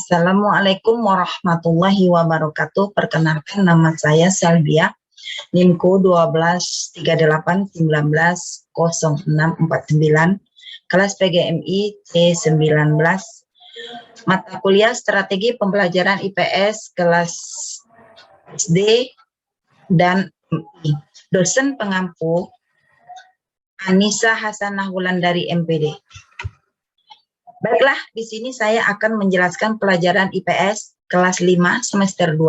Assalamualaikum warahmatullahi wabarakatuh. Perkenalkan, nama saya Salbia, NIMku 1238190649, kelas PGMI C19, mata kuliah Strategi Pembelajaran IPS kelas SD dan MI. Dosen pengampu Anissa Hasanah Wulandari MPD. Baiklah, di sini saya akan menjelaskan pelajaran IPS kelas 5 semester 2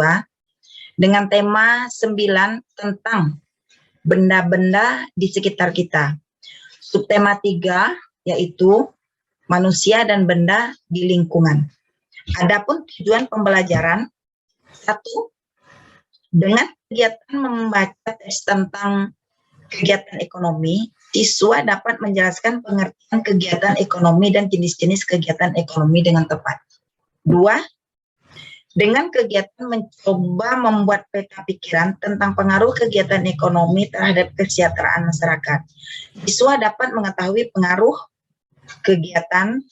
dengan tema 9 tentang benda-benda di sekitar kita. Subtema 3 yaitu manusia dan benda di lingkungan. Adapun tujuan pembelajaran 1, dengan kegiatan membaca teks tentang kegiatan ekonomi, siswa dapat menjelaskan pengertian kegiatan ekonomi dan jenis-jenis kegiatan ekonomi dengan tepat. 2, dengan kegiatan mencoba membuat peta pikiran tentang pengaruh kegiatan ekonomi terhadap kesejahteraan masyarakat. Siswa dapat mengetahui pengaruh kegiatan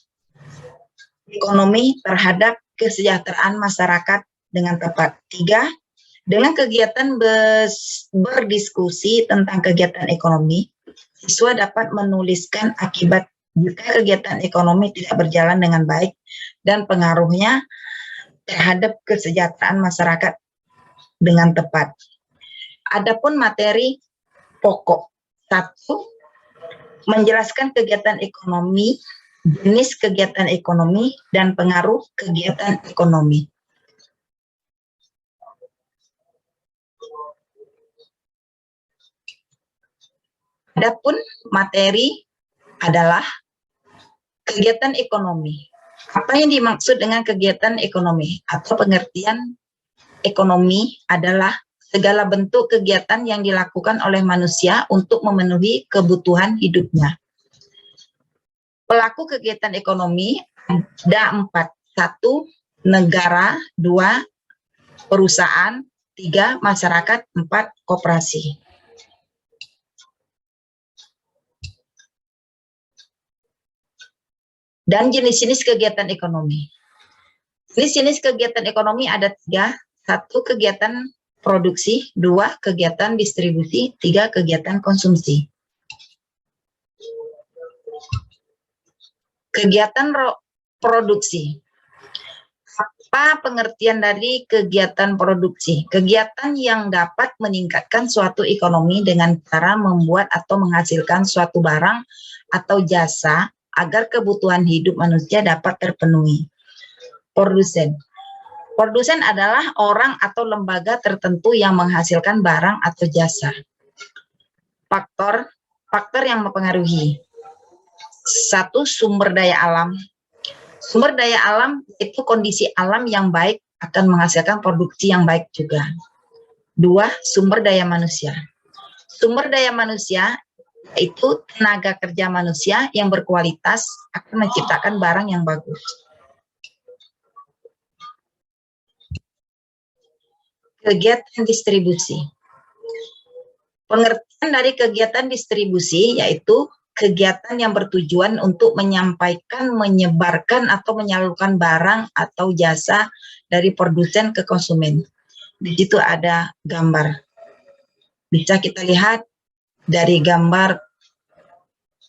ekonomi terhadap kesejahteraan masyarakat dengan tepat. 3, dengan kegiatan berdiskusi tentang kegiatan ekonomi, siswa dapat menuliskan akibat jika kegiatan ekonomi tidak berjalan dengan baik dan pengaruhnya terhadap kesejahteraan masyarakat dengan tepat. Adapun materi pokok 1, menjelaskan kegiatan ekonomi, jenis kegiatan ekonomi, dan pengaruh kegiatan ekonomi. Adapun materi adalah kegiatan ekonomi. Apa yang dimaksud dengan kegiatan ekonomi atau pengertian ekonomi adalah segala bentuk kegiatan yang dilakukan oleh manusia untuk memenuhi kebutuhan hidupnya. Pelaku kegiatan ekonomi ada 4. 1, negara. 2, perusahaan. 3, masyarakat. 4, koperasi. Dan jenis-jenis kegiatan ekonomi. Jenis-jenis kegiatan ekonomi ada 3. 1, kegiatan produksi. 2, kegiatan distribusi. 3, kegiatan konsumsi. Kegiatan produksi. Apa pengertian dari kegiatan produksi? Kegiatan yang dapat meningkatkan suatu ekonomi dengan cara membuat atau menghasilkan suatu barang atau jasa agar kebutuhan hidup manusia dapat terpenuhi. Produsen. Produsen adalah orang atau lembaga tertentu yang menghasilkan barang atau jasa. Faktor yang mempengaruhi. 1, sumber daya alam. Sumber daya alam itu kondisi alam yang baik akan menghasilkan produksi yang baik juga. 2, sumber daya manusia. Sumber daya manusia itu tenaga kerja manusia yang berkualitas akan menciptakan barang yang bagus. Kegiatan distribusi. Pengertian dari kegiatan distribusi yaitu kegiatan yang bertujuan untuk menyampaikan, menyebarkan, atau menyalurkan barang atau jasa dari produsen ke konsumen. Di situ ada gambar. Bisa kita lihat dari gambar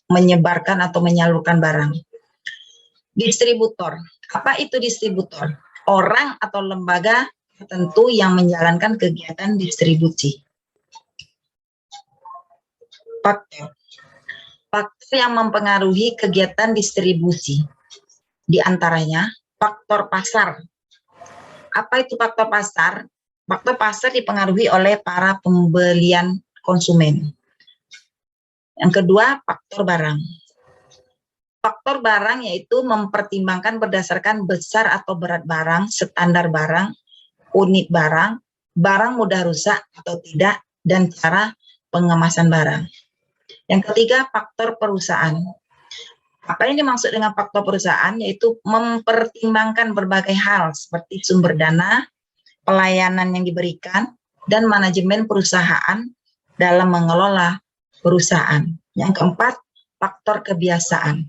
menyebarkan atau menyalurkan barang. Distributor. Apa itu distributor? Orang atau lembaga tertentu yang menjalankan kegiatan distribusi. Faktor yang mempengaruhi kegiatan distribusi. Di antaranya faktor pasar. Apa itu faktor pasar? Faktor pasar dipengaruhi oleh para pembelian konsumen. Yang kedua, faktor barang. Faktor barang yaitu mempertimbangkan berdasarkan besar atau berat barang, standar barang, unit barang, barang mudah rusak atau tidak, dan cara pengemasan barang. Yang ketiga, faktor perusahaan. Apa yang dimaksud dengan faktor perusahaan? Yaitu mempertimbangkan berbagai hal seperti sumber dana, pelayanan yang diberikan, dan manajemen perusahaan dalam mengelola perusahaan. Yang keempat, faktor kebiasaan.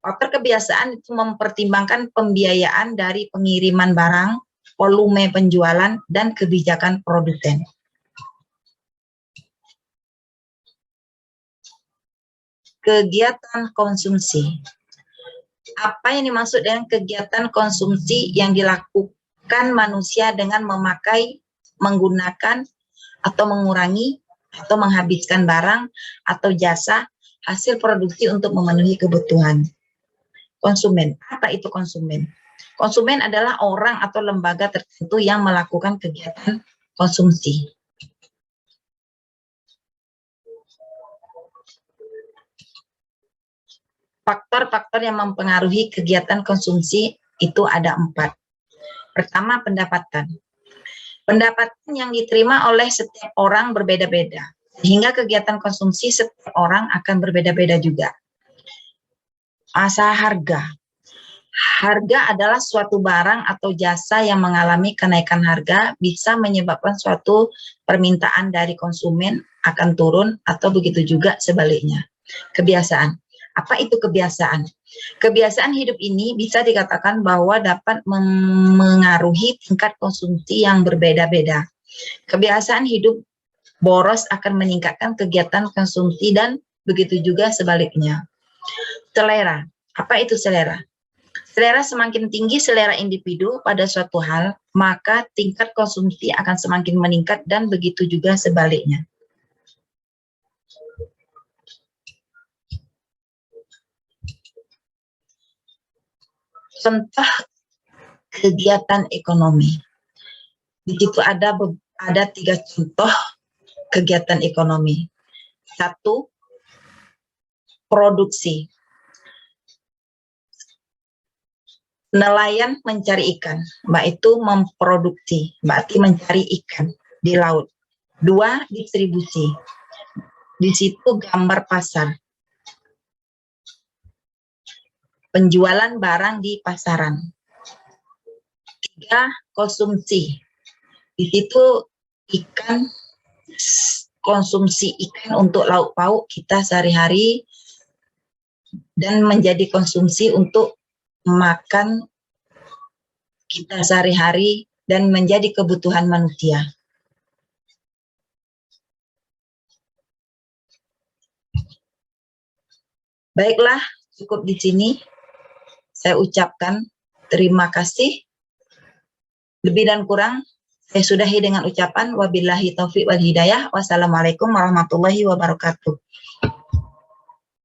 Faktor kebiasaan itu mempertimbangkan pembiayaan dari pengiriman barang, volume penjualan, dan kebijakan produsen. Kegiatan konsumsi. Apa yang dimaksud dengan kegiatan konsumsi yang dilakukan manusia dengan memakai, menggunakan, atau mengurangi, atau menghabiskan barang atau jasa hasil produksi untuk memenuhi kebutuhan. Konsumen. Apa itu konsumen? Konsumen adalah orang atau lembaga tertentu yang melakukan kegiatan konsumsi. Faktor-faktor yang mempengaruhi kegiatan konsumsi itu ada 4. Pertama, pendapatan. Pendapatan yang diterima oleh setiap orang berbeda-beda, sehingga kegiatan konsumsi setiap orang akan berbeda-beda juga. Harga. Harga adalah suatu barang atau jasa yang mengalami kenaikan harga, bisa menyebabkan suatu permintaan dari konsumen akan turun, atau begitu juga sebaliknya. Kebiasaan. Apa itu kebiasaan? Kebiasaan hidup ini bisa dikatakan bahwa dapat mengaruhi tingkat konsumsi yang berbeda-beda. Kebiasaan hidup boros akan meningkatkan kegiatan konsumsi dan begitu juga sebaliknya. Selera. Apa itu selera? Selera semakin tinggi selera individu pada suatu hal, maka tingkat konsumsi akan semakin meningkat dan begitu juga sebaliknya. Contoh kegiatan ekonomi. Di situ ada 3 contoh kegiatan ekonomi. 1, produksi. Nelayan mencari ikan, itu memproduksi, berarti mencari ikan di laut. 2, distribusi. Di situ gambar pasar. Penjualan barang di pasaran. 3, konsumsi. Di situ ikan, konsumsi ikan untuk lauk pauk kita sehari-hari dan menjadi konsumsi untuk makan kita sehari-hari dan menjadi kebutuhan manusia. Baiklah, cukup di sini. Saya ucapkan terima kasih. Lebih dan kurang saya sudahi dengan ucapan wabillahi taufiq wal hidayah. Wassalamualaikum warahmatullahi wabarakatuh.